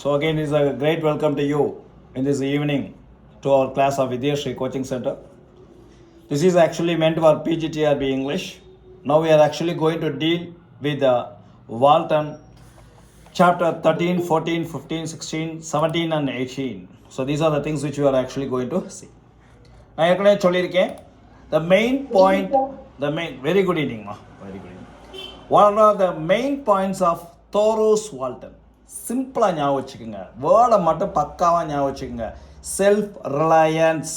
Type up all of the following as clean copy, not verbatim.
So again, it is a great welcome to you in this evening to our class of Vidyashri Coaching Center. This is actually meant for PGTRB English. Now we are actually going to deal with Walton chapter 13, 14, 15, 16, 17 and 18. So these are the things which we are actually going to see. நான் ஏற்கனவே சொல்லியிருக்கேன் the main point, very good evening ma, very good evening. What are the main points of Thoreau's Walton? சிம்பிளாக ஞாபகம் வச்சுக்கோங்க, வேர்டை மட்டும் பக்காவாக ஞாபகம் வச்சுக்கோங்க. Self reliance,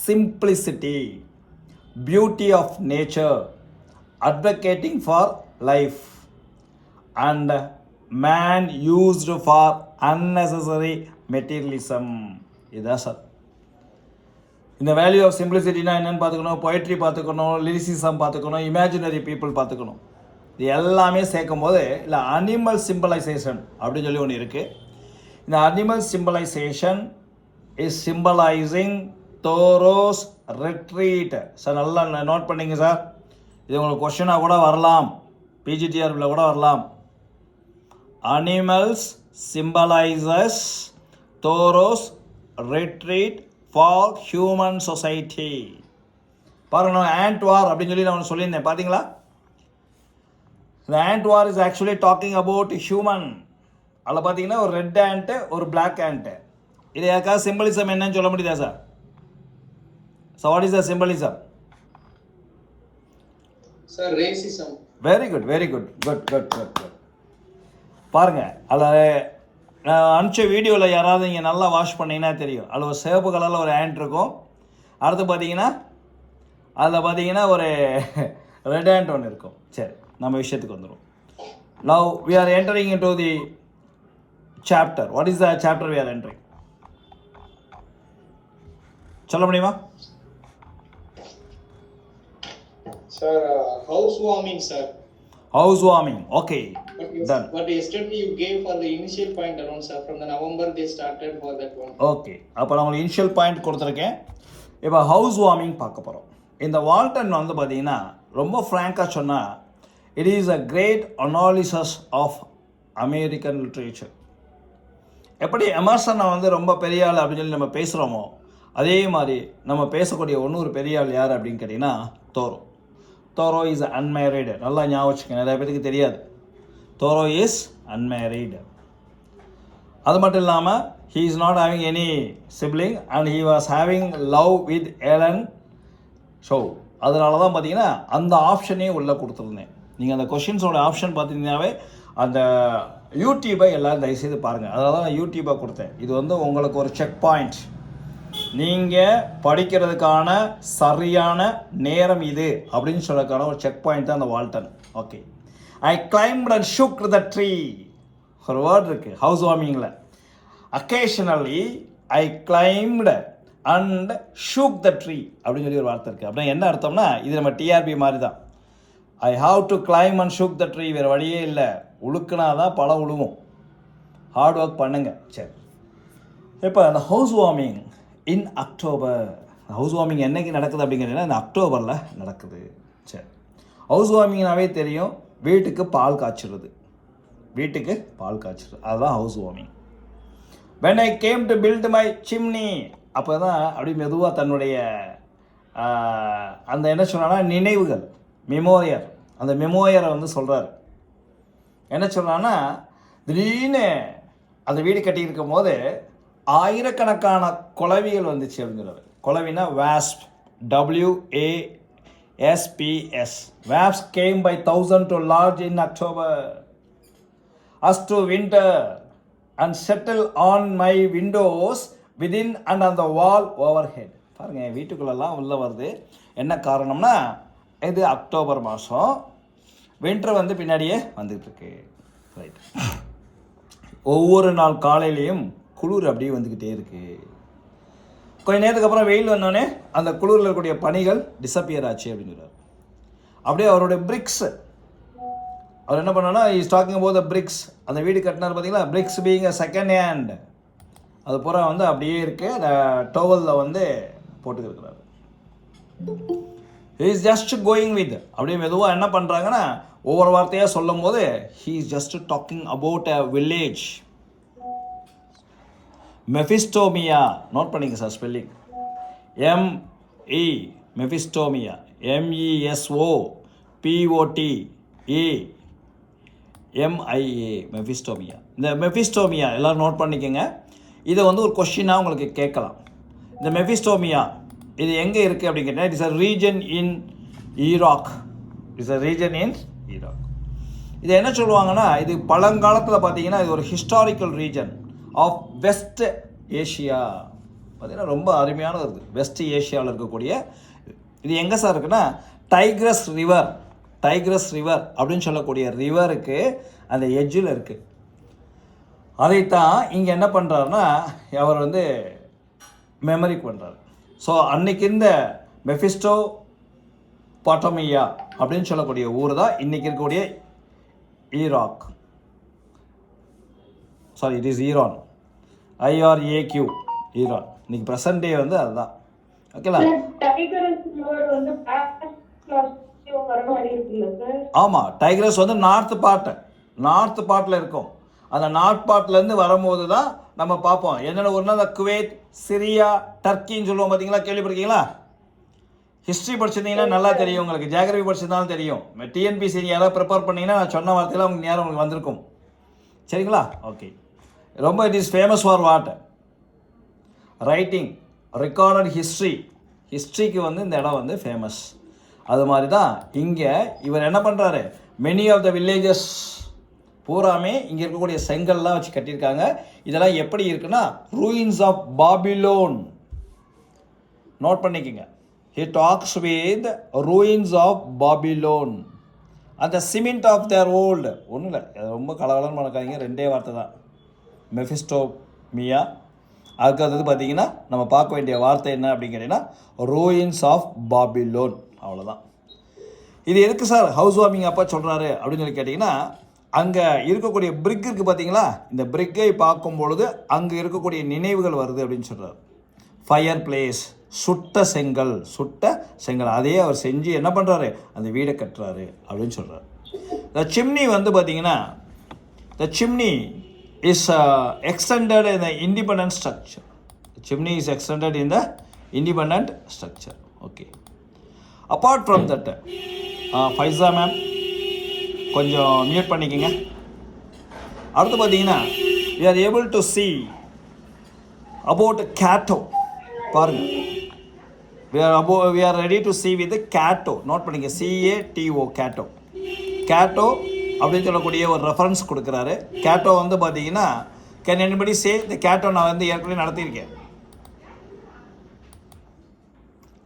simplicity, beauty of nature, advocating for life and man used for unnecessary materialism. இதுதான் sir. இந்த வேல்யூ ஆஃப் சிம்பிளிசிட்டினா என்னென்னு பார்த்துக்கணும், பொயட்ரி பார்த்துக்கணும், லிரிசிசம் பார்த்துக்கணும், இமேஜினரி பீப்புள் பார்த்துக்கணும். இது எல்லாமே சேர்க்கும் போது இல்லை அனிமல் சிம்பலைசேஷன் அப்படின்னு சொல்லி ஒன்று இருக்குது. இந்த animal symbolisation is symbolising Thoreau's retreat. Sir நல்லா நோட் பண்ணிங்க சார், இது உங்களுக்கு கொஷனாக கூட வரலாம், பிஜிடிஆர்பியில் கூட வரலாம். Animals symbolises Thoreau's retreat for human society. பாருங்க, ஆண்ட் வார் அப்படின்னு சொல்லி நான் சொல்லியிருந்தேன், பார்த்தீங்களா? The ant war is actually talking about human. அதில் பார்த்தீங்கன்னா ஒரு ரெட் ஆண்ட்டு ஒரு பிளாக் ஆண்ட்டு. இது யாருக்காவது சிம்பிளிசம் என்னன்னு சொல்ல முடியுதா sir? So what is the சிம்பிளிசம்? Sir racism. Very good, very good, good good good good. பாருங்கள், அதில் நான் அனுப்பிச்ச வீடியோவில் யாராவது நீங்கள் நல்லா வாஷ் பண்ணிங்கன்னா தெரியும். அதில் ஒரு சிவப்பு கலரில் ஒரு ஆண்ட் இருக்கும். அடுத்து பார்த்தீங்கன்னா அதில் பார்த்தீங்கன்னா ஒரு ரெட் ஆண்ட் ஒன்று இருக்கும். சரி, நம்ம விஷயத்துக்கு வந்துடும். Now we are entering into the chapter. What is the chapter we are entering? சொல்ல முடியுமா sir? House warming sir. House warming. Okay, done. But yesterday you gave for the initial point alone sir. From the November they started for that one. Okay, அப்போ நான் உங்களுக்கு initial point கொடுத்துருக்கேன். இப்போ house warming பார்க்க போகிறோம். இந்த Walton வந்து பார்த்தீங்கன்னா ரொம்ப ஃப்ராங்காக சொன்னால் it is a great analysis of American literature. எப்படி எமர்சனை வந்து ரொம்ப பெரிய ஆள் அப்படின்னு சொல்லி நம்ம பேசுகிறோமோ, அதே மாதிரி நம்ம பேசக்கூடிய இன்னொரு பெரிய ஆள் யார் அப்படின்னு கேட்டிங்கன்னா தோரோ. தோரோ இஸ் அன்மேரிடு. நல்லா ஞாபகம் வச்சுக்கோங்க, நிறைய பேருக்கு தெரியாது. தோரோ இஸ் அன்மேரிடு. அது மட்டும் இல்லாமல் he is not having any sibling and he was having love with Ellen Shaw. அதனால தான் பார்த்தீங்கன்னா அந்த ஆப்ஷனே உள்ளே கொடுத்துருந்தேன். நீங்கள் அந்த கொஷின்ஸோட ஆப்ஷன் பார்த்தீங்கன்னாவே அந்த யூடியூப்பை எல்லோரும் தயவுசெய்து பாருங்கள். அதனால தான் நான் யூடியூப்பை கொடுத்தேன். இது வந்து உங்களுக்கு ஒரு செக் பாயிண்ட். நீங்கள் படிக்கிறதுக்கான சரியான நேரம் இது அப்படின்னு சொல்லக்கான ஒரு செக் பாயிண்ட் தான் அந்த Walden. Okay, I climbed and shook the tree. ஒரு வேர்ட் இருக்குது ஹவுஸ் வார்மிங்கில். Occasionally I climbed and shook the tree அப்படின்னு சொல்லி ஒரு வார்த்தை இருக்குது. அப்படின்னா என்ன அர்த்தம்னா, இது நம்ம டிஆர்பி மாதிரி தான். I have to claim and shook the tree. வேறு வழியே இல்லை, உழுக்குனா தான் பழம் உழுவும். ஹார்ட் ஒர்க் பண்ணுங்கள். சரி, இப்போ அந்த ஹவுஸ் வார்மிங் இன் அக்டோபர். ஹவுஸ் வார்மிங் என்றைக்கு நடக்குது அப்படிங்கிறதுனா இந்த அக்டோபரில் நடக்குது. சரி, ஹவுஸ் வார்மிங்னாவே தெரியும், வீட்டுக்கு பால் காய்ச்சிடுறது. வீட்டுக்கு பால் காய்ச்சிடுறது, அதுதான் house warming. when I came to build my chimney, அப்போ தான் அப்படி மெதுவாக தன்னுடைய அந்த என்ன சொன்னான்னா நினைவுகள், மெமோரியர், அந்த மெமோரியரை வந்து சொல்கிறார். என்ன சொல்கிறான்னா, திடீர்னு அந்த வீடு கட்டியிருக்கும் போது ஆயிரக்கணக்கான குளவிகள் வந்துச்சு அப்படிங்கிறார். குளவினா wasp, WASPS. Wasp came by 1000 to lodge in October as to winter and settle on my windows within and on the wall overhead. பாருங்கள், என் வீட்டுக்குள்ளெல்லாம் உள்ளே வருது. என்ன காரணம்னா, இது அக்டோபர் மாதம், வின்டர் வந்து பின்னாடியே வந்துகிட்ருக்கு. ரைட், ஒவ்வொரு நாள் காலையிலையும் குளிர் அப்படியே வந்துக்கிட்டே இருக்குது. கொஞ்ச நேரத்துக்கு அப்புறம் வெயில் வந்தோடனே அந்த குளிரில் இருக்கக்கூடிய பனிகள் டிஸப்பியர் ஆச்சு அப்படிங்கிறார். அப்படியே அவருடைய பிரிக்ஸ், அவர் என்ன பண்ணோன்னா, is talking about the BRICS. அந்த வீடு கட்டினார் பார்த்தீங்களா, BRICS being a second hand. அது பூரா வந்து அப்படியே இருக்குது, அந்த டோவலில் வந்து போட்டுக்கிருக்கிறார். he is just going with. அப்படியே மெதுவாக என்ன பண்ணுறாங்கன்னா, ஒவ்வொரு வார்த்தையாக சொல்லும் போது he is just talking about a village. Mesopotamia note பண்ணிங்க sir spelling. ME Mesopotamia, MESOPOTE MIA Mesopotamia. இந்த மெஃபிஸ்டோமியா எல்லோரும் நோட் பண்ணிக்கோங்க. இதை வந்து ஒரு கொஷினாக உங்களுக்கு கேட்கலாம். இந்த மெஃபிஸ்டோமியா இது எங்கே இருக்குது அப்படின்னு கேட்டால், it's a region in Iraq. It's a region in Iraq. இது என்ன சொல்லுவாங்கன்னா, இது பழங்காலத்தில் பார்த்தீங்கன்னா இது ஒரு historical region of West Asia. பார்த்தீங்கன்னா ரொம்ப அருமையானது இருக்குது. வெஸ்ட் ஏஷியாவில் இருக்கக்கூடிய இது எங்கே சார் இருக்குன்னா, டைக்ரஸ் ரிவர் அப்படின்னு சொல்லக்கூடிய ரிவருக்கு அந்த எட்ஜில் இருக்குது. அதைத்தான் இங்கே என்ன பண்ணுறாருன்னா அவர் வந்து மெமரிக் பண்ணுறாரு. ஸோ அன்னைக்கு இந்த மெஃபிஸ்டோபாட்டமியா அப்படின்னு சொல்லக்கூடிய ஊர் தான் இன்றைக்கி இருக்கக்கூடிய Iraq. Sorry, it is Iran, IRAQ Iran. இன்னைக்கு ப்ரெசன்ட் டே வந்து அதுதான். ஓகேங்களா? ஆமாம், டைக்ரஸ் வந்து நார்த் பார்ட்டில் இருக்கும். அந்த நார்த் பார்ட்லேருந்து வரும்போது தான் நம்ம பார்ப்போம். என்னென்ன ஊர்னா அந்த குவைத், சிரியா, டர்க்கின்னு சொல்லுவோம். பார்த்தீங்களா, கேள்விப்பட்டிருக்கீங்களா? ஹிஸ்ட்ரி படிச்சிருந்தீங்கன்னா நல்லா தெரியும் உங்களுக்கு. ஜியாகிரபி படிச்சிருந்தாலும் தெரியும். TNPSC யாராவது ப்ரிப்பேர் பண்ணிங்கன்னா நான் சொன்ன வார்த்தையில் உங்களுக்கு நேரம் உங்களுக்கு வந்திருக்கும். சரிங்களா? ஓகே. ரொம்ப it is famous for what? Writing, recorded ஹிஸ்ட்ரிக்கு வந்து இந்த இடம் வந்து ஃபேமஸ். அது மாதிரி தான் இங்கே இவர் என்ன பண்ணுறாரு, மெனி ஆஃப் த வில்லேஜஸ் பூராமே இங்கே இருக்கக்கூடிய செங்கல்லாம் வச்சு கட்டியிருக்காங்க. இதெல்லாம் எப்படி இருக்குன்னா, ரூயின்ஸ் ஆஃப் பாபிலோன். நோட் பண்ணிக்கோங்க. He talks with ruins of Babylon and the cement of their old. ஒன்றும் இல்லை, ரொம்ப கலகலன்னு மறக்காதீங்க. ரெண்டே வார்த்தை தான், மெஃபிஸ்டோமியா. அதுக்கு அடுத்தது பார்த்தீங்கன்னா நம்ம பார்க்க வேண்டிய வார்த்தை என்ன அப்படின்னு கேட்டிங்கன்னா, ரூயின்ஸ் ஆஃப் பாபிலோன். அவ்வளோதான். இது எதுக்கு சார் ஹவுஸ் வார்மிங் அப்போ சொல்கிறாரு அப்படின்னு சொல்லி கேட்டிங்கன்னா, அங்கே இருக்கக்கூடிய பிரிக் இருக்குது பார்த்தீங்களா, இந்த பிரிக்கை பார்க்கும் பொழுது அங்கே இருக்கக்கூடிய நினைவுகள் வருது அப்படின்னு சொல்கிறார். ஃபயர் பிளேஸ், சுட்ட செங்கல், அதே அவர் செஞ்சு என்ன பண்ணுறாரு, அந்த வீடை கட்டுறாரு அப்படின்னு சொல்கிறார். த சிம்னி வந்து பார்த்தீங்கன்னா, the chimney is extended in the independent structure. Chimney is extended in the independent structure. Okay. Apart from that, Faiza ma'am கொஞ்சம் மியூட் பண்ணிக்கோங்க. அடுத்து பார்த்தீங்கன்னா, we are able to see about Cato. பாருங்கள், we are ready to see with Cato. Note பண்ணிங்க, CATO, Cato அப்படின்னு சொல்லக்கூடிய ஒரு reference கொடுக்குறாரு. Cato வந்து பார்த்தீங்கன்னா, can anybody say the Cato? நான் வந்து ஏற்கனவே நடத்தியிருக்கேன்.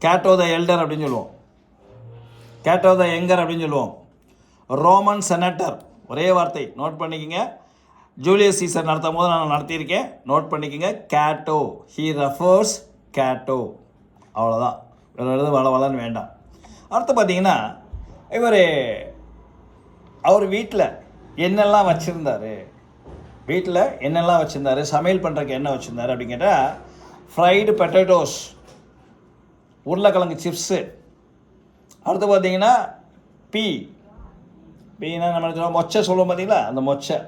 Cato the elder அப்படின்னு சொல்லுவோம், Cato the younger அப்படின்னு சொல்லுவோம். ரோமன் செனட்டர், ஒரே வார்த்தை, நோட் பண்ணிக்கோங்க. ஜூலியஸ் சீசர் நடத்தும் போது நான் நடத்தியிருக்கேன், நோட் பண்ணிக்கோங்க. Cato, he refers Cato. அவ்வளோதான், வேறு வளன்னு வேண்டாம். அடுத்து பார்த்தீங்கன்னா, அவர் வீட்டில் என்னெல்லாம் வச்சுருந்தாரு, சமையல் பண்ணுறதுக்கு என்ன வச்சுருந்தாரு அப்படின்னு கேட்டால், ஃப்ரைடு பொட்டேட்டோஸ், உருளைக்கிழங்கு சிப்ஸு. அடுத்து பார்த்தீங்கன்னா பீனா நம்ம மொச்சை சொல்லுவோம் பார்த்தீங்களா, அந்த மொச்சை.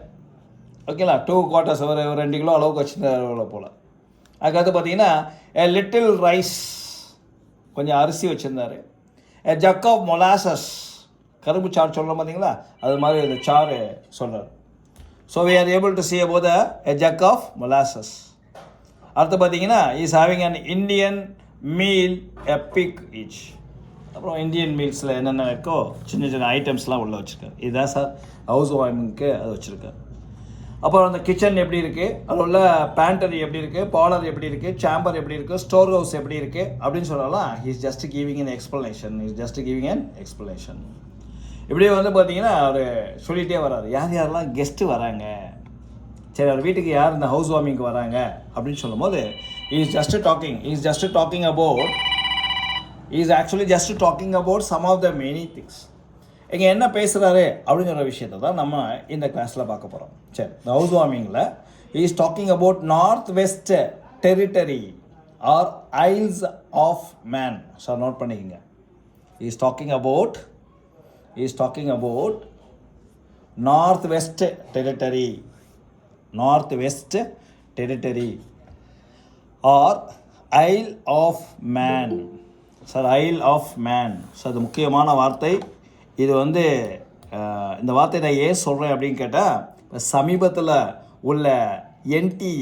ஓகேங்களா, 2 quarters, ஒரு 2 கிலோ அளவுக்கு வச்சுருந்தார் போல். அதுக்கடுத்து பார்த்தீங்கன்னா லிட்டில் ரைஸ், கொஞ்சம் அரிசி வச்சுருந்தார். ஜக் ஆஃப் மொலாசஸ், கரும்பு சாறு சொல்கிறோம் பார்த்தீங்களா, அது மாதிரி இந்த சாறு சொல்கிறார். So we are able to see about a jug of molasses. அடுத்து பார்த்தீங்கன்னா, is having an Indian meal a big each. அப்புறம் இந்தியன் மீல்ஸில் என்னென்ன இருக்கோ சின்ன ஐட்டம்ஸ்லாம் உள்ளே வச்சுருக்காரு. இதுதான் சார் ஹவுஸ் வார்மிங்க்கு அது வச்சுருக்காரு. அப்புறம் அந்த கிச்சன் எப்படி இருக்குது, அதில் உள்ள பேண்டரி எப்படி இருக்குது, பார்லர் எப்படி இருக்குது, சேம்பர் எப்படி இருக்குது, ஸ்டோர் ஹவுஸ் எப்படி இருக்குது அப்படின்னு சொல்லலாம். Is just giving an explanation. இப்படியே வந்து பார்த்தீங்கன்னா அவர் சொல்லிகிட்டே வர்றாரு, யாரெல்லாம் கெஸ்ட்டு வராங்க, சரி அவர் வீட்டுக்கு யார் இந்த ஹவுஸ் வார்மிங்க்கு வராங்க அப்படின்னு சொல்லும் போது, is actually just talking about some of the many things. இங்கே என்ன பேசுகிறாரு அப்படிங்கிற விஷயத்தை தான் நம்ம இந்த கிளாஸில் பார்க்க போகிறோம். சரி, இந்த ஹவுஸ் வார்மிங்கில் is talking about North west Territory or ஐல்ஸ் ஆஃப் மேன். சார் நோட் பண்ணிக்கோங்க, is talking about North west Territory. Or Isle of Man. Sir Isle of Man sir அது முக்கியமான வார்த்தை. இது வந்து இந்த வார்த்தை நான் ஏன் சொல்கிறேன் அப்படின்னு கேட்டால், இப்போ சமீபத்தில் உள்ள என்டி,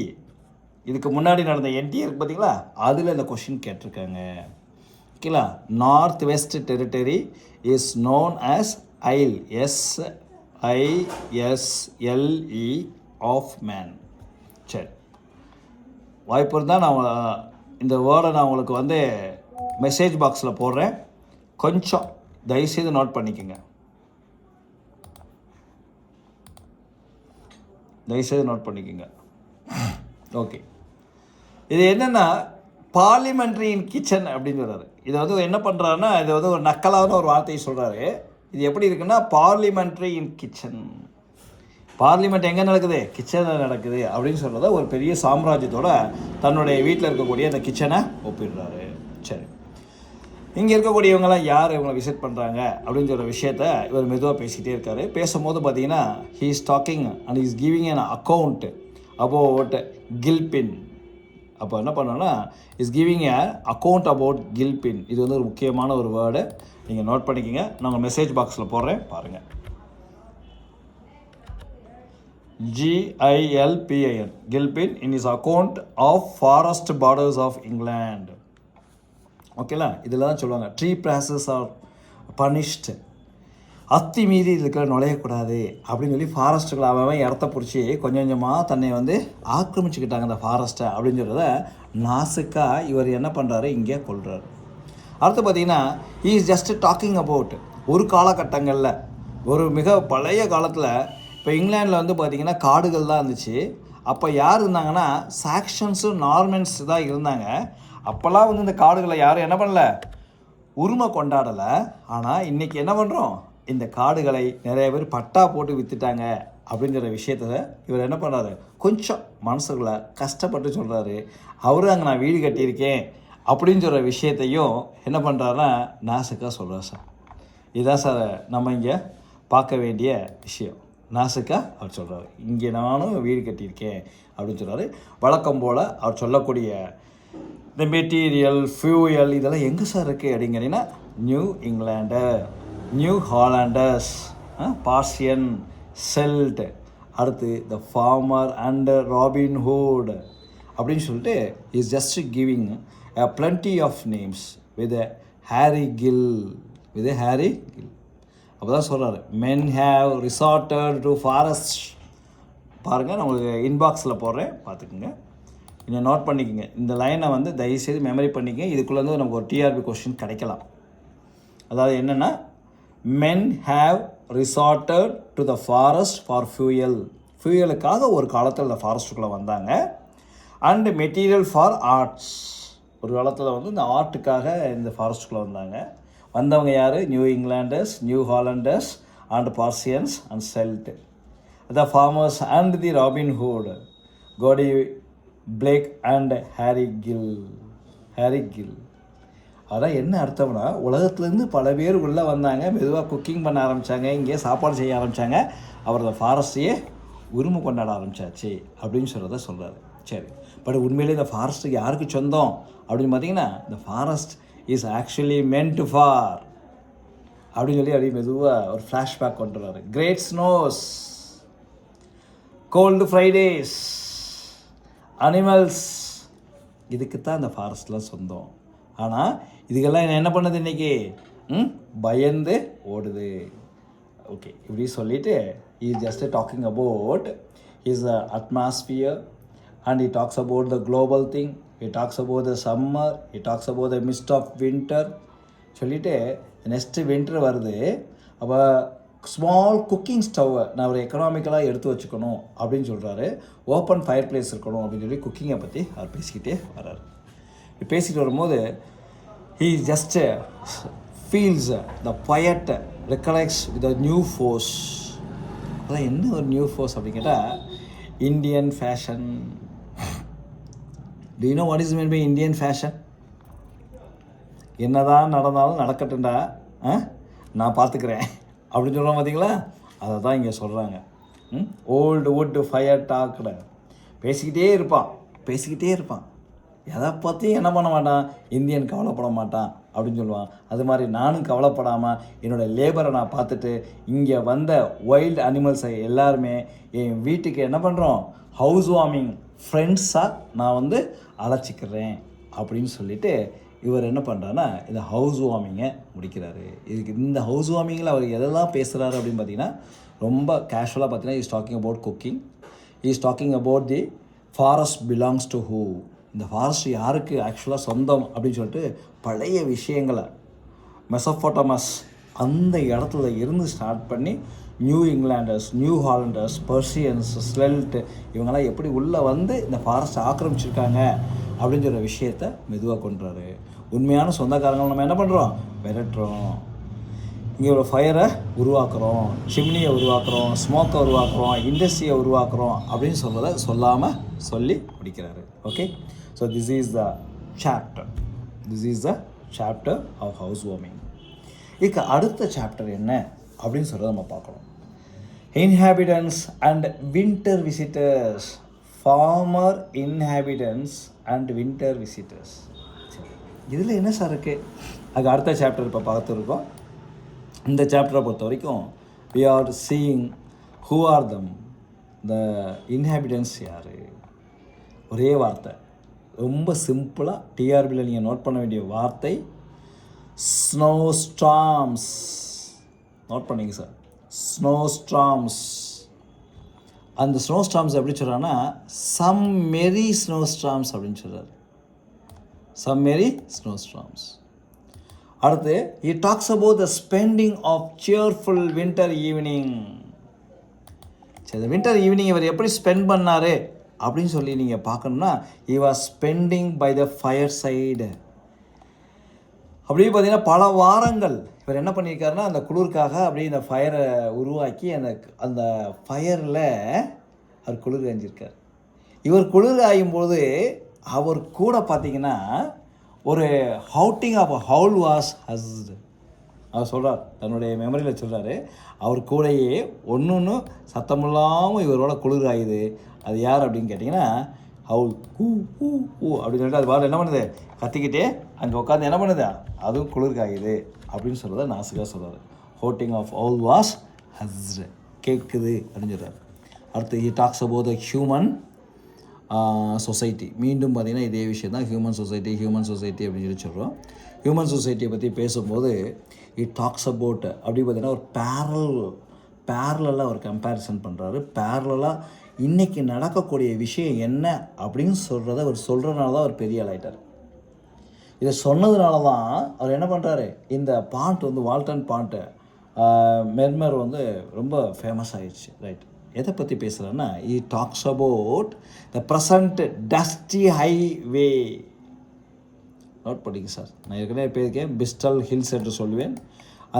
இதுக்கு முன்னாடி நடந்த என்டி இருக்குது பார்த்தீங்களா, அதில் இந்த கொஷின் கேட்டிருக்காங்க. ஓகேங்களா. North west territory is known as isle, SISLE of man. சரி, வாய்ப்பு இருந்தால் நான் இந்த வேர்டை நான் உங்களுக்கு வந்து மெசேஜ் பாக்ஸில் போடுறேன். கொஞ்சம் தயவுசெய்து நோட் பண்ணிக்கோங்க, தயவுசெய்து நோட் பண்ணிக்கோங்க. ஓகே, இது என்னென்னா பார்லிமெண்ட்ரி இன் கிச்சன் அப்படின்னு சொல்கிறாரு. இது வந்து என்ன பண்ணுறாருன்னா, இது வந்து ஒரு நக்கலான ஒரு வார்த்தையை சொல்கிறாரு. இது எப்படி இருக்குன்னா, பார்லிமெண்ட்ரி இன் கிச்சன். பார்லிமெண்ட் எங்கே நடக்குது? கிச்சனில் நடக்குது அப்படின்னு சொல்கிறத ஒரு பெரிய சாம்ராஜ்யத்தோட தன்னுடைய வீட்டில் இருக்கக்கூடிய அந்த கிச்சனை ஒப்பிடுறாரு. சரி, இங்கே இருக்கக்கூடியவங்களாம் யார் இவங்களை விசிட் பண்ணுறாங்க அப்படின்னு சொல்கிற விஷயத்த இவர் மெதுவாக பேசிகிட்டே இருக்கார். பேசும்போது பார்த்தீங்கன்னா he is talking and is giving an account about Gilpin. அப்போ என்ன பண்ணோன்னா, is giving a account about Gilpin. இது வந்து ஒரு முக்கியமான ஒரு வேர்டு, நீங்கள் நோட் பண்ணிக்கோங்க. நான் மெசேஜ் பாக்ஸில் போடுறேன், பாருங்கள். GILPIN, Gilpin, in his account of forest borders of England. ஓகேங்களா. இதில் தான் சொல்லுவாங்க ட்ரீ ப்ராசஸ் ஆர் பனிஷ்டு. அத்தி மீறி இருக்கிற நுழையக்கூடாது அப்படின்னு சொல்லி ஃபாரஸ்ட்டுகளை அவன் இடத்த பிடிச்சி கொஞ்சம் கொஞ்சமாக தன்னை வந்து ஆக்கிரமிச்சுக்கிட்டாங்க அந்த ஃபாரஸ்ட்டை அப்படின்னு சொல்கிறத நாசுக்காக இவர் என்ன பண்ணுறாரு, இங்கே கொள்கிறார். அடுத்து பார்த்தீங்கன்னா he is just talking about ஒரு காலகட்டங்களில், ஒரு மிக பழைய காலத்தில். இப்போ இங்கிலாண்டில் வந்து பார்த்திங்கன்னா காடுகள் தான் இருந்துச்சு. அப்போ யார் இருந்தாங்கன்னா சாக்ஷன்ஸு நார்மன்ஸ் தான் இருந்தாங்க. அப்போல்லாம் வந்து இந்த காடுகளை யாரும் என்ன பண்ணல, உரிமை கொண்டாடலை. ஆனால் இன்றைக்கி என்ன பண்ணுறோம், இந்த காடுகளை நிறைய பேர் பட்டா போட்டு விற்றுட்டாங்க அப்படிங்கிற விஷயத்த இவர் என்ன பண்ணுறாரு, கொஞ்சம் மனசுக்குள்ளே கஷ்டப்பட்டு சொல்கிறாரு. அவரும் அங்கே நான் வீடு கட்டியிருக்கேன் அப்படின்னு சொல்கிற விஷயத்தையும் என்ன பண்ணுறாருன்னா நாசுக்காக சொல்கிறார். சார் இதுதான் சார் நம்ம இங்கே பார்க்க வேண்டிய விஷயம். நாசுக்காக அவர் சொல்கிறார், இங்கே நானும் வீடு கட்டியிருக்கேன் அப்படின்னு சொல்கிறாரு. வழக்கம் போல் அவர் சொல்லக்கூடிய இந்த மெட்டீரியல், ஃபியூயல் இதெல்லாம் எங்கே சார் இருக்குது அப்படிங்கிறீங்கன்னா, new Englander, new Hollanders, Persian, Celt, அடுத்து த ஃபார்மர் அண்ட் ராபின்ஹுட் அப்படின்னு சொல்லிட்டு is just giving plenty of names with Harry Gill, with Harry Gill. அப்போ தான் சொல்கிறாரு, men have resorted to forest. பாருங்கள், நான் உங்களுக்கு இன்பாக்ஸில் போடுறேன், பார்த்துக்குங்க. இன்னும் நோட் பண்ணிக்கோங்க. இந்த லைனை வந்து தயவுசெய்து மெமரி பண்ணிக்கங்க. இதுக்குள்ளேருந்து நமக்கு ஒரு டிஆர்பி கொஸ்டின் கிடைக்கலாம். அதாவது என்னென்னா, men have resorted to the forest for fuel. ஃபியூயலுக்காக ஒரு காலத்தில் இந்த ஃபாரஸ்ட்டுக்குள்ளே வந்தாங்க. அண்ட் மெட்டீரியல் ஃபார் ஆர்ட்ஸ், ஒரு காலத்தில் வந்து இந்த ஆர்ட்டுக்காக இந்த ஃபாரஸ்ட்டுக்குள்ளே வந்தாங்க. வந்தவங்க யார், New Englanders, New Hollanders and Persians and Celt. The farmers and the Robin Hood, Goody Blake and Harry Gill. Harry Gill அதான் என்ன அர்த்தம்னா, உலகத்துலேருந்து பல பேர் உள்ளே வந்தாங்க, மெதுவாக குக்கிங் பண்ண ஆரம்பித்தாங்க, இங்கே சாப்பாடு செய்ய ஆரம்பித்தாங்க, அவர் அந்த ஃபாரஸ்ட்டையே உரிமை கொண்டாட ஆரம்பித்தாச்சு அப்படின்னு சொல்கிறத சொல்கிறாரு. சரி, பட் உண்மையிலே இந்த ஃபாரஸ்ட்டுக்கு யாருக்கு சொந்தம் அப்படின்னு பார்த்தீங்கன்னா, இந்த forest is actually meant for அப்படின்னு சொல்லி அப்படியே மெதுவாக ஒரு ஃப்ளாஷ்பேக் கொண்டு வர்றாரு. Great snows, cold Fridays, animals, இதுக்கு தான் இந்த ஃபாரஸ்ட்லாம் சொந்தம். ஆனால் இதுக்கெல்லாம் என்ன பண்ணுது இன்றைக்கி, பயந்து ஓடுது. ஓகே, இப்படி சொல்லிவிட்டு is just talking about is atmosphere and he talks about the global thing, he talks about the summer, he talks about the mist of winter சொல்லிவிட்டு நெக்ஸ்ட்டு வின்டர் வருது. அப்போ ஸ்மால் குக்கிங் ஸ்டவ்வை நான் ஒரு எக்கனாமிக்கலாக எடுத்து வச்சுக்கணும் அப்படின்னு சொல்கிறாரு. ஓப்பன் ஃபயர் பிளேஸ் இருக்கணும் அப்படின்னு சொல்லி குக்கிங்கை பற்றி அவர் பேசிக்கிட்டே வர்றாரு. பேசிட்டு வரும்போது he just feels the poet recollects with a new force. அதான் என்ன ஒரு நியூ ஃபோர்ஸ் அப்படின்னு கேட்டால், Indian fashion. Do you know what is meant by Indian fashion? என்னதான் நடந்தாலும் நடக்கட்டும்டா, நான் பார்த்துக்கிறேன் அப்படின்னு சொல்கிறோம் பார்த்தீங்களா, அதை தான் இங்கே சொல்கிறாங்க. ஓல்டு வுட் ஃபயர் டாக்டு, பேசிக்கிட்டே இருப்பான். எதை பற்றியும் என்ன பண்ண மாட்டான், இந்தியன் கவலைப்பட மாட்டான் அப்படின்னு சொல்லுவான். அது மாதிரி நானும் கவலைப்படாமல் என்னோடய லேபரை நான் பார்த்துட்டு இங்கே வந்த வைல்டு அனிமல்ஸை எல்லாருமே என் வீட்டுக்கு என்ன பண்ணுறோம், ஹவுஸ் வார்மிங் ஃப்ரெண்ட்ஸாக நான் வந்து அழைச்சிக்கிறேன் அப்படின்னு சொல்லிட்டு இவர் என்ன பண்ணுறாருன்னா இந்த ஹவுஸ் வார்மிங்கை முடிக்கிறாரு. இதுக்கு இந்த ஹவுஸ் வார்மிங்கில் அவர் எதெல்லாம் பேசுகிறாரு அப்படின்னு பார்த்தீங்கன்னா, ரொம்ப கேஷுவலாக பார்த்தீங்கன்னா is talking about cooking, is talking about the forest belongs to who, இந்த ஃபாரஸ்ட் யாருக்கு ஆக்சுவலாக சொந்தம் அப்படின்னு சொல்லிட்டு பழைய விஷயங்களை மெசோபொட்டாமஸ் அந்த இடத்துல இருந்து ஸ்டார்ட் பண்ணி நியூ இங்கிலாண்டர்ஸ், நியூ ஹாலண்டர்ஸ், பர்சியன்ஸ், ஸ்லெல்ட் இவங்கெல்லாம் எப்படி உள்ளே வந்து இந்த ஃபாரஸ்ட்டை ஆக்கிரமிச்சிருக்காங்க அப்படின்னு சொல்கிற விஷயத்தை மெதுவாக கொண்டுறாரு. உண்மையான சொந்தக்காரங்களை நம்ம என்ன பண்ணுறோம், விரட்டுறோம். இங்கே ஒரு ஃபயரை உருவாக்குறோம், சிம்னியை உருவாக்குறோம், ஸ்மோக்கை உருவாக்குறோம், இண்டஸ்ட்ரியை உருவாக்குறோம் அப்படின்னு சொல்கிறத சொல்லாமல் சொல்லி முடிக்கிறாரு. Okay, so this is the chapter of house warming. இதுக்கு அடுத்த சாப்டர் என்ன அப்படின்னு சொல்கிறத நம்ம பார்க்கணும். Inhabitants and winter visitors, former inhabitants and winter visitors. இதில் என்ன சார் இருக்குது, அதுக்கு அடுத்த சாப்டர் இப்போ பார்த்துருக்கோம். இந்த சாப்டரை பொறுத்த வரைக்கும் we are seeing who are them, the inhabitants யார். ஒரே வார்த்தை, ரொம்ப சிம்பிளாக டிஆர்பியில் நீங்கள் நோட் பண்ண வேண்டிய வார்த்தை ஸ்னோ ஸ்டார்ம்ஸ். நோட் பண்ணிங்க சார், ஸ்னோ ஸ்டார்ம்ஸ். அந்த ஸ்னோ ஸ்டார்ம்ஸ் எப்படி சொல்கிறாங்கன்னா சம் மெரி ஸ்னோ ஸ்டார்ம்ஸ் அப்படின்னு சொல்கிறார், சம் மெரி ஸ்னோ ஸ்டார்ம்ஸ். அடுத்து he talks about the spending of cheerful winter evening. சரி, இந்த வின்டர் ஈவினிங் இவர் எப்படி ஸ்பெண்ட் பண்ணார் அப்படின்னு சொல்லி நீங்கள் பார்க்கணுன்னா he was spending by the fireside. அப்படியே பார்த்தீங்கன்னா பல வாரங்கள் இவர் என்ன பண்ணியிருக்காருன்னா அந்த குளிர்காக அப்படியே இந்த ஃபயரை உருவாக்கி அந்த ஃபயரில் அவர் குளிர் காய்ஞ்சிருக்கார். இவர் குளிர் காயும்போது அவர் கூட பார்த்தீங்கன்னா ஒரு ஹவுட்டிங் ஆஃப் ஹவுல் வாஸ் ஹஸ்ட். அவர் சொல்கிறார், தன்னுடைய மெமரியில் சொல்கிறாரு, அவர் கூடையே ஒன்று சத்தமில்லாமல் இவரோட குளிர் ஆயுது. அது யார் அப்படின்னு கேட்டிங்கன்னா ஹவுல். ஊ ஊ ஊ அப்படின்னு சொல்லிட்டு அது பாரு என்ன பண்ணுது, கத்திக்கிட்டே அங்கே உட்காந்து என்ன பண்ணுது, அதுவும் குளிர் காயுது அப்படின்னு சொல்கிறத நாசுக்காக சொல்கிறார். ஹவுட்டிங் ஆஃப் ஹவுல் வாஸ் ஹஸ்ட், கேட்குது அப்படின்னு சொல்கிறார். அடுத்து he talks about the human society. மீண்டும் பார்த்திங்கன்னா இதே விஷயம் தான், ஹியூமன் சொசைட்டி அப்படின்னு சொல்லி சொல்கிறோம். ஹியூமன் சொசைட்டியை பற்றி பேசும்போது இட் டாக்ஸ் அபவுட் அப்படி பார்த்திங்கன்னா ஒரு பேரலாக ஒரு கம்பேரிசன் பண்ணுறாரு. பேரலாக இன்றைக்கி நடக்கக்கூடிய விஷயம் என்ன அப்படின்னு சொல்கிறத அவர் சொல்கிறனால தான் அவர் பெரிய ஆளாயிட்டார். இதை சொன்னதுனால தான் அவர் என்ன பண்ணுறாரு, இந்த பாண்ட் வந்து வால்டன் பாண்ட்டு மெர்மர் வந்து ரொம்ப ஃபேமஸ் ஆகிடுச்சு. ரைட், எதை பற்றி பேசுகிறேன்னா he talks about the present dusty highway. Note பண்ணிங்க சார், நான் ஏற்கனவே பேருக்கேன் பிஸ்டல் ஹில்ஸ் என்று சொல்லுவேன்.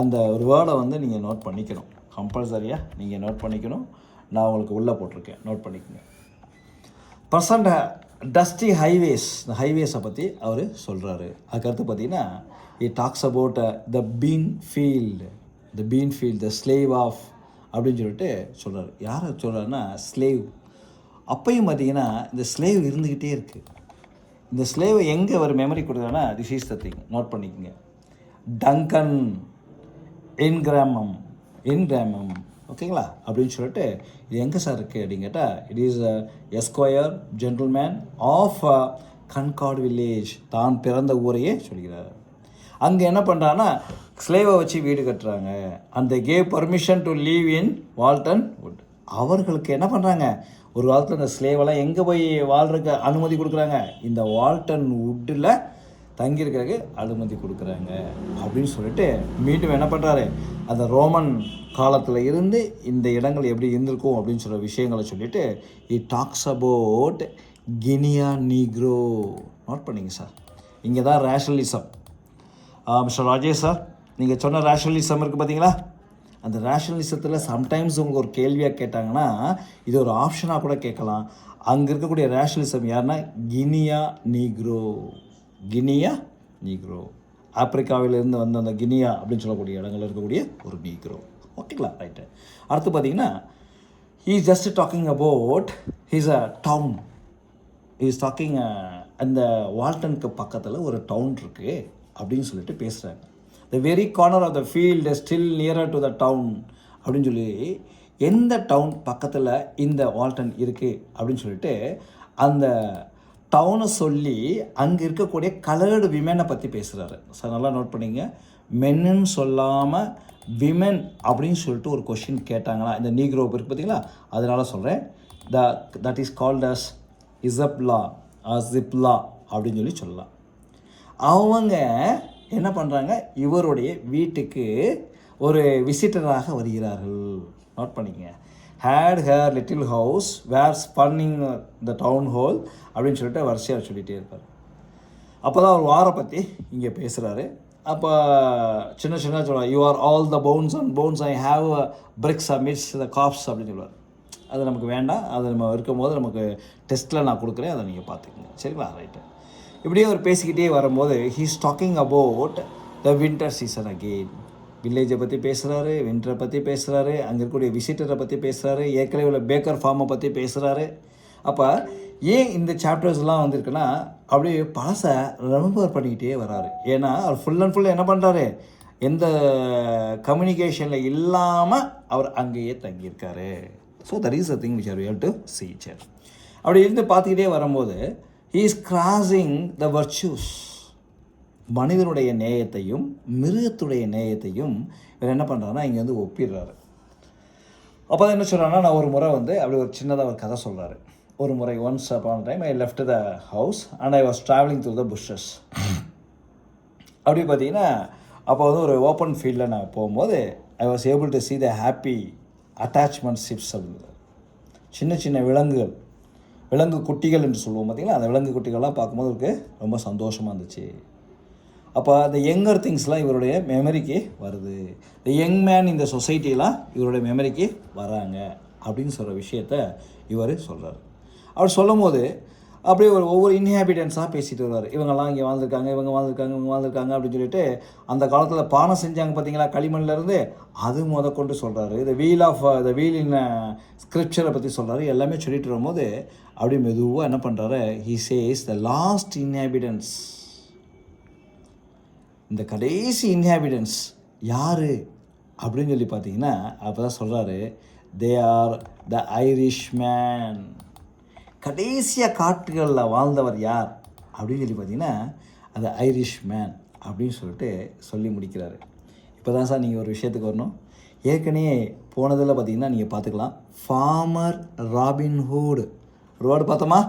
அந்த ஒரு வேர்டை வந்து நீங்கள் நோட் பண்ணிக்கணும், கம்பல்சரியாக நீங்கள் நோட் பண்ணிக்கணும். நான் உங்களுக்கு உள்ளே போட்டிருக்கேன், நோட் பண்ணிக்கோங்க. ப்ரெசண்ட் டஸ்டி ஹைவேஸ், இந்த ஹைவேஸை பற்றி அவர் சொல்கிறாரு. அதுக்கடுத்து பார்த்தீங்கன்னா he talks about the bean field, the slave of அப்படின்னு சொல்லிட்டு சொல்கிறார். யாரை சொல்கிறாருன்னா ஸ்லேவ். அப்பையும் பார்த்தீங்கன்னா இந்த ஸ்லேவ் இருந்துக்கிட்டே இருக்குது. இந்த ஸ்லேவை எங்கே அவர் மெமரி கொடுக்குறாருன்னா this is the thing, note பண்ணிக்கோங்க. டங்கன் இன்கிராமம், ஓகேங்களா அப்படின்னு சொல்லிட்டு இது எங்கே சார் இருக்குது அப்படின்னு கேட்டால் it is esquire gentleman of Concord village, தான் பிறந்த ஊரையே சொல்கிறார். அங்கே என்ன பண்ணுறாங்கன்னா ஸ்லேவை வச்சு வீடு கட்டுறாங்க. அந்த gave permission to leave in Walden wood. அவர்களுக்கு என்ன பண்ணுறாங்க, ஒரு காலத்தில் இந்த ஸ்லேவெல்லாம் எங்கே போய் வாழ்றதுக்கு அனுமதி கொடுக்குறாங்க, இந்த வால்டன் வுட்டில் தங்கியிருக்கிறதுக்கு அனுமதி கொடுக்குறாங்க அப்படின்னு சொல்லிட்டு மீண்டும் என்ன பண்ணுறாரு, அந்த ரோமன் காலத்தில் இருந்து இந்த இடங்கள் எப்படி இருந்திருக்கும் அப்படின்னு சொல்கிற விஷயங்களை சொல்லிவிட்டு it talks about Guinea negro. Note பண்ணிங்க சார், இங்கே தான் ரேஷனலிசம். மிஸ்டர் ராஜேஷ் சார், நீங்கள் சொன்ன ரேஷனலிசம் இருக்குது பார்த்தீங்களா, அந்த ரேஷனலிசத்தில் சம்டைம்ஸ் உங்களுக்கு ஒரு கேள்வியாக கேட்டாங்கன்னா இது ஒரு ஆப்ஷனாக கூட கேட்கலாம். அங்கே இருக்கக்கூடிய ரேஷனலிசம் யாருன்னா கினியா நீக்ரோ, ஆப்பிரிக்காவிலிருந்து வந்த அந்த கினியா அப்படின்னு சொல்லக்கூடிய இடங்களில் இருக்கக்கூடிய ஒரு நீக்ரோ. ஓகேங்களா, ரைட்டு. அடுத்து பார்த்தீங்கன்னா he is just talking about his town. He is talking அந்த வால்டனுக்கு பக்கத்தில் ஒரு டவுன் இருக்குது அப்படின்னு சொல்லிட்டு பேசுகிறாங்க. The very corner of the field still nearer to the town அப்படின்னு சொல்லி எந்த டவுன் பக்கத்தில் இந்த வால்டன் இருக்குது அப்படின்னு சொல்லிட்டு அந்த டவுனை சொல்லி அங்கே இருக்கக்கூடிய கலர்டு விமெனை பற்றி பேசுகிறாரு. சார் நல்லா நோட் பண்ணிங்க, மென்னுன்னு சொல்லாமல் விமென் அப்படின்னு சொல்லிட்டு ஒரு கொஷின் கேட்டாங்களா இந்த நீக்ரோ இருக்குது பார்த்தீங்களா, அதனால் சொல்கிறேன். தட் இஸ் கால்ட் அஸ் இசப்லா ஜிப்லா அப்படின்னு சொல்லலாம். அவங்க என்ன பண்ணுறாங்க, இவருடைய வீட்டுக்கு ஒரு விசிட்டராக வருகிறார்கள். நோட் பண்ணிக்கங்க, had her little house where spinning the town hall அப்படின்னு சொல்லிட்டு வரிசையாக சொல்லிகிட்டே இருப்பார். அப்போ தான் அவர் வாரை பற்றி இங்கே பேசுகிறாரு. அப்போ சின்ன சின்ன சொல்லுவார், you are all the bones and bones I have bricks amidst the cops அப்படின்னு சொல்லுவார். அது நமக்கு வேண்டாம், அது நம்ம இருக்கும்போது நமக்கு டெஸ்ட்டில் நான் கொடுக்குறேன், அதை நீங்கள் பார்த்துக்கங்க, சரிங்களா? ரைட்டு. இப்படியே அவர் பேசிக்கிட்டே வரும்போது he's talking about the winter season again. வில்லேஜை பற்றி பேசுகிறாரு, வின்டரை பற்றி பேசுகிறாரு, அங்கே இருக்கக்கூடிய விசிட்டரை பற்றி பேசுகிறாரு, ஏற்கனவே உள்ள பேக்கர் ஃபார்மை பற்றி பேசுகிறாரு. அப்போ ஏன் இந்த சாப்டர்ஸ்லாம் வந்திருக்குன்னா அப்படியே பழசை ரெமெம்பர் பண்ணிக்கிட்டே வராரு. ஏன்னா அவர் ஃபுல் அண்ட் ஃபுல் என்ன பண்ணுறாரு, எந்த கம்யூனிகேஷனில் இல்லாமல் அவர் அங்கேயே தங்கியிருக்காரு. So that is the thing which are you have to see sir. அப்படி இருந்து பார்த்துக்கிட்டே வரும்போது he is crossing the virtues. மனிதனுடைய நேயத்தையும் மிருகத்துடைய நேயத்தையும் இவர் என்ன பண்ணுறாருன்னா இங்கே வந்து ஒப்பிடுறாரு. அப்போ தான் என்ன சொல்கிறாங்கன்னா, நான் ஒரு முறை வந்து அப்படி ஒரு சின்னதாக ஒரு கதை சொல்கிறாரு. ஒரு முறை once upon time I left the house and I was travelling through the புஷஸ். அப்படி பார்த்தீங்கன்னா அப்போ வந்து ஒரு ஓப்பன் ஃபீல்டில் நான் போகும்போது I was able to see the happy attachment ships அப்படிங்கிறது. சின்ன சின்ன விலங்குகள், விலங்கு குட்டிகள் என்று சொல்லுவோம் பார்த்தீங்களா, அந்த விலங்கு குட்டிகள்லாம் பார்க்கும்போது அவருக்கு ரொம்ப சந்தோஷமாக இருந்துச்சு. அப்போ அந்த யங்கர் திங்ஸ்லாம் இவருடைய மெமரிக்கு வருது. இந்த யங் மேன் இந்த சொசைட்டிலாம் இவருடைய மெமரிக்கு வராங்க அப்படின்னு சொல்கிற விஷயத்த இவர் சொல்கிறார். அவர் சொல்லும் போது அப்படியே ஒவ்வொரு இன்ஹாபிட்டன்ஸாக பேசிட்டு வருவார். இவங்கெல்லாம் இங்கே வாழ்ந்துருக்காங்க, இவங்க வாழ்ந்துருக்காங்க அப்படின்னு சொல்லிட்டு அந்த காலத்தில் பானை செஞ்சாங்க பார்த்தீங்களா களிமண்லேருந்து, அது கொண்டு சொல்கிறாரு. த வீல் இன் ஸ்கிரிப்சரை பற்றி சொல்கிறாரு. எல்லாமே சொல்லிட்டு வரும்போது அப்படியே மெதுவாக என்ன பண்ணுறாரு, he says the last inhabitants, இந்த கடைசி இன்ஹாபிட்டன்ஸ் யார் அப்படின்னு சொல்லி பார்த்தீங்கன்னா அப்போ தான் சொல்கிறாரு, they are the Irish man. கடைசியாக காட்டுகளில் வாழ்ந்தவர் யார் அப்படின்னு சொல்லி பார்த்தீங்கன்னா அது ஐரிஷ் மேன் அப்படின்னு சொல்லிட்டு சொல்லி முடிக்கிறாரு. இப்போ தான் சார் நீங்கள் ஒரு விஷயத்துக்கு வரணும். ஏற்கனவே போனதில் பார்த்தீங்கன்னா நீங்கள் பார்த்துக்கலாம், ஃபார்மர் ராபின்ஹுட் ரோடு பார்த்தோமா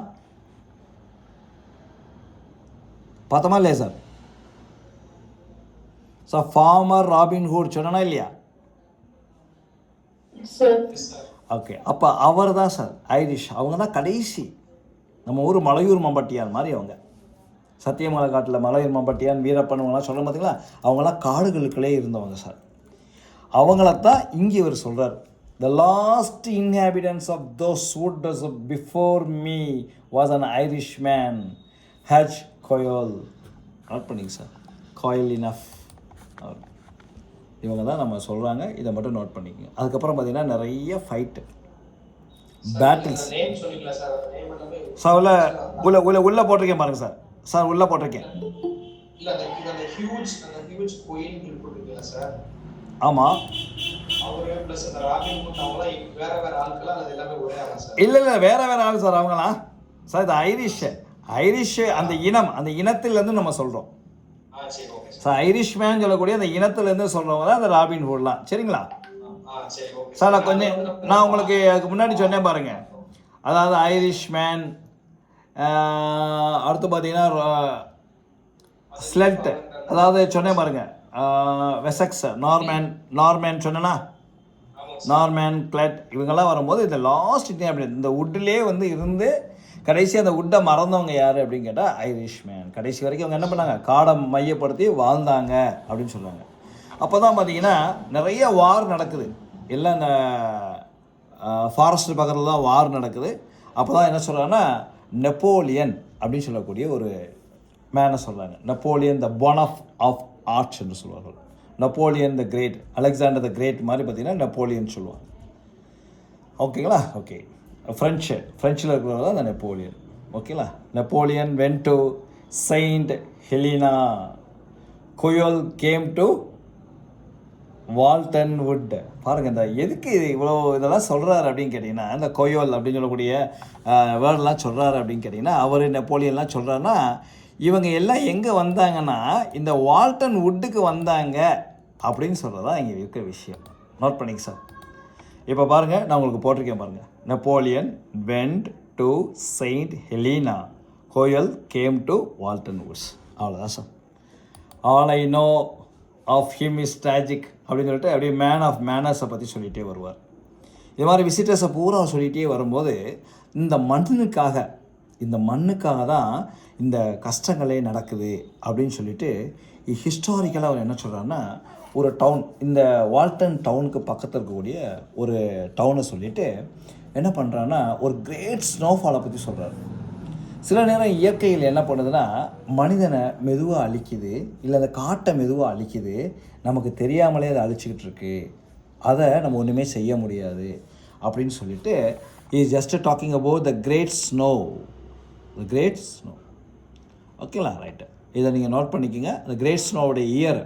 இல்லையா சார்? சார் ஃபார்மர் ராபின்ஹுட் சொன்னா இல்லையா? ஓகே, அப்போ அவர் தான் சார் ஐரிஷ். அவங்க தான் கடைசி. நம்ம ஊர் மலையூர் மம்பட்டியான் மாதிரி அவங்க. சத்தியமலை காட்டில் மலையூர் மம்பட்டியான் வீரப்பனுவங்களாம் சொல்ல பார்த்தீங்களா, அவங்களாம் காடுகளுக்குள்ளே இருந்தவங்க சார். அவங்களத்தான் இங்கே இவர் சொல்கிறார், the last inhabitants of those woods before me was an Irish man Hugh Coyle. Note பண்ணிங்க சார், கோயல் இனஃப். இவங்க தான் நம்ம சொல்கிறாங்க, இதை மட்டும் நோட் பண்ணிக்கோங்க. அதுக்கப்புறம் பார்த்தீங்கன்னா நிறைய ஃபைட்டு, பேட்டில்ஸ். சார் உள்ள போட்டிருக்கேன் பாருங்கள் சார். சார் உள்ளே போட்டிருக்கேன். ஆமாம், இல்லை வேற ஆள் சார் அவங்களாம். சார் இது ஐரிஷ் அந்த இனம், அந்த இனத்திலேருந்து நம்ம சொல்கிறோம் சார். ஐரிஷ் மேன் சொல்லக்கூடிய அந்த இனத்துலேருந்து சொல்கிறவங்க தான் அந்த ராபின்ஹுட்லாம், சரிங்களா? சார் நான் உங்களுக்கு அதுக்கு முன்னாடி சொன்னேன் பாருங்கள். அதாவது ஐரிஷ் மேன், அடுத்து பார்த்தீங்கன்னா ஸ்லெட், அதாவது சொன்னேன் பாருங்கள், வெசக்ஸ், நார்மேன் சொன்னேன்னா, நார்மேன், கிளட், இவங்கெல்லாம் வரும்போது இந்த லாஸ்ட் அப்படி இந்த வுட்லேயே வந்து இருந்து கடைசி அந்த வுட்டை மறந்தவங்க யார் அப்படின்னு கேட்டால் ஐரிஷ் மேன். கடைசி வரைக்கும் அவங்க என்ன பண்ணாங்க, காடை மையப்படுத்தி வாழ்ந்தாங்க அப்படின்னு சொல்லுவாங்க. அப்போ தான் பார்த்தீங்கன்னா நிறைய வார் நடக்குது, எல்லாம் இந்த ஃபாரஸ்ட் பக்கத்தில் தான் வார் நடக்குது. அப்போ தான் என்ன சொல்கிறாங்கன்னா நெப்போலியன் அப்படின்னு சொல்லக்கூடிய ஒரு மேனை சொல்கிறாங்க. Napoleon the one of arts என்று சொல்வார்கள். Napoleon the great, Alexander the great மாதிரி பார்த்தீங்கன்னா நெப்போலியன் சொல்லுவாங்க. ஓகேங்களா? ஓகே, ஃப்ரெஞ்சில் இருக்கிறவங்க தான் அந்த நெப்போலியன். ஓகேங்களா. Napoleon went to Saint Helena, Coyle came to Walden wood. பாருங்கள், இந்த எதுக்கு இவ்வளோ இதெல்லாம் சொல்கிறாரு அப்படின்னு கேட்டிங்கன்னா, இந்த கொயோல் அப்படின்னு சொல்லக்கூடிய வேர்டெலாம் சொல்கிறாரு அப்படின்னு கேட்டிங்கன்னா, அவர் நெப்போலியன்லாம் சொல்கிறாருன்னா, இவங்க எல்லாம் எங்கே வந்தாங்கன்னா இந்த வால்டன் வுட்டுக்கு வந்தாங்க அப்படின்னு சொல்கிறதா இங்கே இருக்கிற விஷயம். நோட் பண்ணிங்க சார். இப்போ பாருங்கள், நான் உங்களுக்கு போட்டிருக்கேன் பாருங்கள். Napoleon went to Saint Helena, Coyle came to Walden woods. அவ்வளோதான் sir. All I know of him is tragic அப்படின்னு சொல்லிட்டு அப்படியே மேன் ஆஃப் மேனர்ஸை பற்றி சொல்லிகிட்டே வருவார். இது மாதிரி விசிட்டர்ஸை பூரா சொல்லிகிட்டே வரும்போது இந்த மண்ணுக்காக தான் இந்த கஷ்டங்களே நடக்குது அப்படின்னு சொல்லிட்டு ஹிஸ்டாரிக்கலாக அவர் என்ன சொல்கிறாருன்னா, ஒரு டவுன், இந்த வால்டன் டவுனுக்கு பக்கத்தில் இருக்கக்கூடிய ஒரு டவுனை சொல்லிவிட்டு என்ன பண்ணுறான்னா ஒரு கிரேட் ஸ்னோஃபாலை பற்றி சொல்கிறாரு. சில நேரம் இயற்கையில் என்ன பண்ணுதுன்னா மனிதனை மெதுவாக அழிக்குது, இல்லை அந்த காட்டை மெதுவாக அழிக்குது, நமக்கு தெரியாமலே அதை அழிச்சிக்கிட்டு இருக்கு, அதை நம்ம ஒன்றுமே செய்ய முடியாது அப்படின்னு சொல்லிட்டு is just talking about the great snow. ஓகேங்களா, ரைட்டு. இதை நீங்கள் நோட் பண்ணிக்கோங்க. அந்த கிரேட் ஸ்னோவுடைய year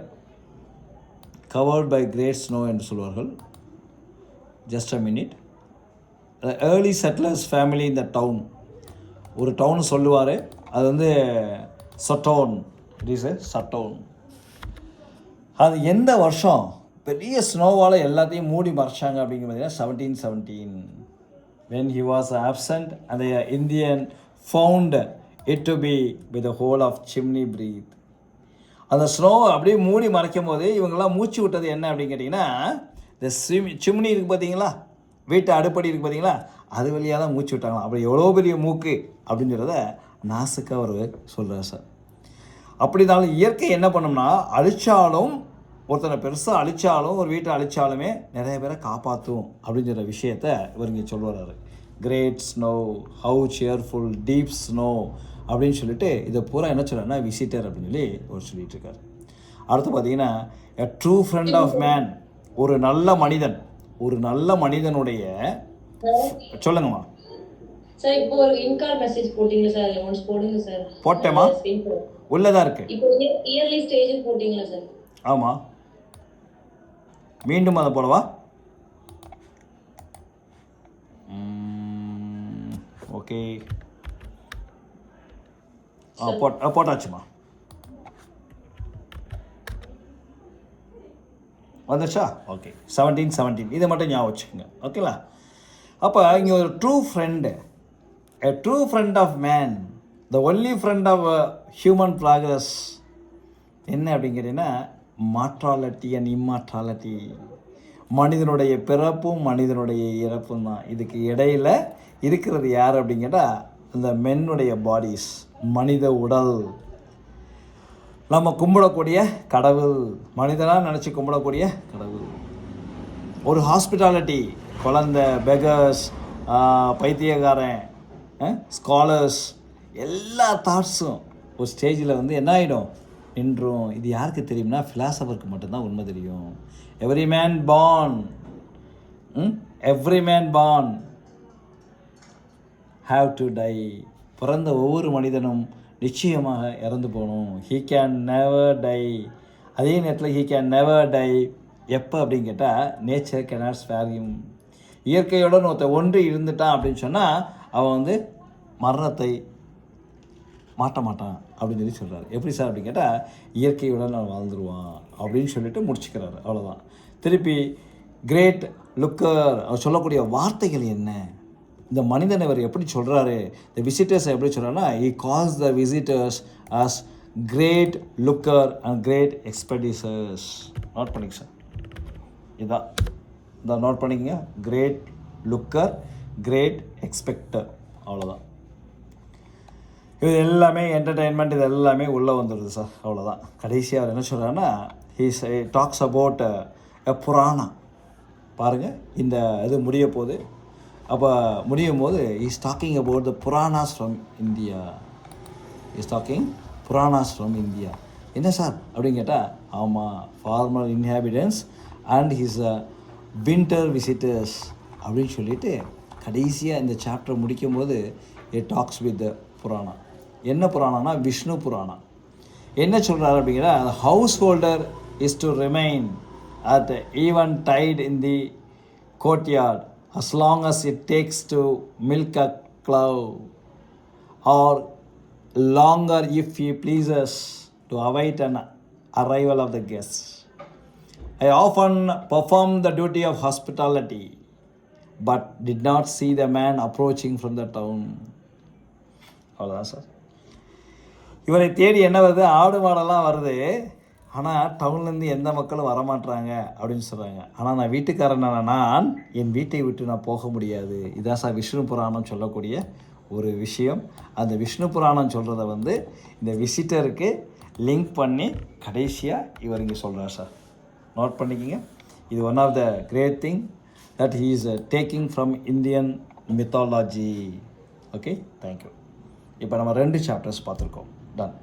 covered by great snow என்று சொல்வார்கள். Just a minute. Early settlers family இந்த டவுன், ஒரு டவுன் சொல்லுவார், அது வந்து சட்டோன். It is a சட்டோன். அது எந்த வருஷம் பெரிய ஸ்னோவால் எல்லாத்தையும் மூடி மறைச்சாங்க அப்படிங்கிற பார்த்தீங்கன்னா 1717. when he was absent and the Indian found it to be with the whole of chimney breathe. அந்த ஸ்னோவை அப்படியே மூடி மறைக்கும் போது இவங்கெல்லாம் மூச்சு விட்டது என்ன அப்படின்னு கேட்டிங்கன்னா, இந்த சிம்னி இருக்குது பார்த்தீங்களா, வீட்டு அடுப்படி இருக்குது பார்த்தீங்களா, அது வழியாக தான் மூச்சு விட்டாங்களாம். அப்படி எவ்வளோ பெரிய மூக்கு அப்படிங்கிறத நாசுக்காக அவர் சொல்கிறார் சார். அப்படினாலும் இயற்கை என்ன பண்ணோம்னா, அழிச்சாலும், ஒருத்தனை பெருசாக அழிச்சாலும், ஒரு வீட்டை அழிச்சாலுமே நிறைய பேரை காப்பாற்றும் அப்படிங்கிற விஷயத்த இவர் இங்கே சொல்லுறாரு. Great snow, how cheerful, deep snow அப்படின்னு சொல்லிட்டு இதை பூரா என்ன சொல்கிறாருன்னா விசிட்டர் அப்படின்னு சொல்லி அவர் சொல்லிட்டு இருக்காரு. அடுத்து பார்த்தீங்கன்னா a true friend of man, ஒரு நல்ல மனிதனுடைய சொல்லுங்கம்மா சார். இப்போ ஒரு இன்கால் மெசேஜ் போட்டீங்க சார், ஒன்ஸ் போடுங்க சார். போட்டேமா, உள்ளதா இருக்கு. இப்போ இயர்லி ஸ்டேஜ் போட்டீங்களா சார்? ஆமாம், மீண்டும் அதை போடவா? ஓகே, போட்டாச்சுமா, வந்துச்சா? ஓகே, 1717 இதை மட்டும் ஞாபகம் வச்சுக்கோங்க. ஓகேங்களா? அப்போ இங்கே ஒரு true friend, a true friend of man, the only friend of human progress. என்ன அப்படின்னு கேட்டிங்கன்னா மார்டாலிட்டி அண்ட் இம்மார்டாலிட்டி. மனிதனுடைய பிறப்பும் மனிதனுடைய இறப்பும் தான். இதுக்கு இடையில் இருக்கிறது யார் அப்படின்னு கேட்டால் இந்த மென்னுடைய பாடிஸ், மனித உடல், நம்ம கும்பிடக்கூடிய கடவுள், மனிதனாக நினச்சி கும்பிடக்கூடிய கடவுள். ஒரு ஹாஸ்பிட்டாலிட்டி, குழந்தை, பெகர்ஸ், பைத்தியக்காரன், ஸ்காலர்ஸ், எல்லா தாட்ஸும் ஒரு ஸ்டேஜில் வந்து என்ன ஆகிடும், நின்றும். இது யாருக்கு தெரியும்னா ஃபிலாசபருக்கு மட்டும்தான் உண்மை தெரியும். Every man born have to tie. பிறந்த ஒவ்வொரு மனிதனும் நிச்சயமாக இறந்து போகணும். He can never tie. அதே நேரத்தில் ஹீ கேன் நெவர் டை எப்போ அப்படின்னு கேட்டால் நேச்சர் கேனாட் ஸ்பேர் ஹிம். இயற்கையுடன் ஒன்று இருந்துட்டான் அப்படின்னு சொன்னால் அவன் வந்து மரணத்தை மாட்ட மாட்டான் அப்படின்னு சொல்லி சொல்கிறார். எப்படி சார் அப்படின்னு கேட்டால் இயற்கையுடன் அவன் வாழ்ந்துருவான் அப்படின்னு சொல்லிட்டு முடிச்சுக்கிறாரு. அவ்வளோதான். திருப்பி கிரேட் லுக்கர், அவர் சொல்லக்கூடிய வார்த்தைகள் என்ன, இந்த மனிதனை அவர் எப்படி சொல்கிறாரு, இந்த விசிட்டர்ஸை எப்படி சொல்கிறாருன்னா he calls the visitors as great looker and great expeditors. Note பண்ணிக்க சார், இதான் இந்த நோட் பண்ணிக்கங்க. கிரேட் லுக்கர், கிரேட் எக்ஸ்பெக்டர், அவ்வளோதான். இது எல்லாமே என்டர்டெயின்மெண்ட், இது எல்லாமே உள்ளே வந்துடுது சார், அவ்வளோதான். கடைசியாக அவர் என்ன சொல்கிறாருன்னா he talks about a Purana. பாருங்கள், இந்த இது முடிய போகுது. அப்போ முடியும் போது is talking about the Puranas from India. என்ன சார் அப்படின்னு கேட்டால் ஆமாம், former inhabitants and his winter visitors அப்படின்னு சொல்லிட்டு கடைசியாக இந்த சாப்டர் முடிக்கும் போது it talks with the Puranam. என்ன புராணம்னா விஷ்ணு புராணம். என்ன சொல்கிறாரு அப்படிங்கிற, house holder is to remain at eventide in the courtyard as long as it takes to milk a cow, or longer if he pleases, to await an arrival of the guests. I often performed the duty of hospitality, but did not see the man approaching from the town. அவ்வளோதான் sir. இவரை தேடி என்ன வருது, ஆடு மாடெல்லாம் வருது, ஆனால் டவுன்லேருந்து எந்த மக்களும் வரமாட்டாங்க அப்படின்னு சொல்கிறாங்க. ஆனால் நான் வீட்டுக்காரனான நான் என் வீட்டை விட்டு நான் போக முடியாது. இதான் சார் விஷ்ணு புராணம் சொல்லக்கூடிய ஒரு விஷயம். அந்த விஷ்ணு புராணம் சொல்கிறத வந்து இந்த விசிட்டருக்கு லிங்க் பண்ணி கடைசியாக இவர் இங்கே சொல்கிறார் சார். நோட் பண்ணிக்கிங்க. இது one of the great thing that he is taking from Indian mythology. Okay, thank you. இப்போ நம்ம 2 சாப்டர்ஸ் பார்த்துருக்கோம். டன்.